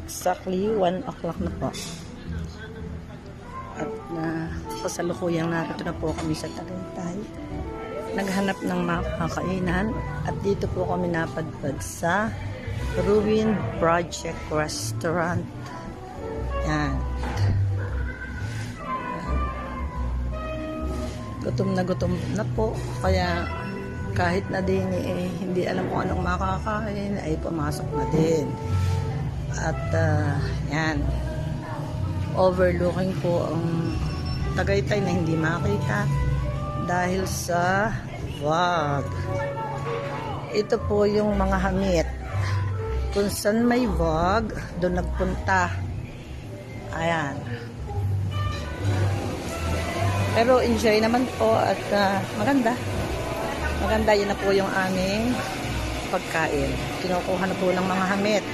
Exactly 1 o'clock na po. At kasalukuyang narito na po kami sa Tagaytay. Naghanap ng mga kakainan at dito po kami napadpad sa Ruin Project Restaurant. Yan. Gutom na po, kaya kahit na din hindi alam kung anong makakain ay pumasok na din. At yan, overlooking po ang Tagaytay na hindi makita dahil sa fog. Ito po yung mga hamit kung saan may fog, doon nagpunta. Ayan. Pero enjoy naman po at maganda. Maganda, yun na po yung aming pagkain. Kinukuha na po ng mga hamit.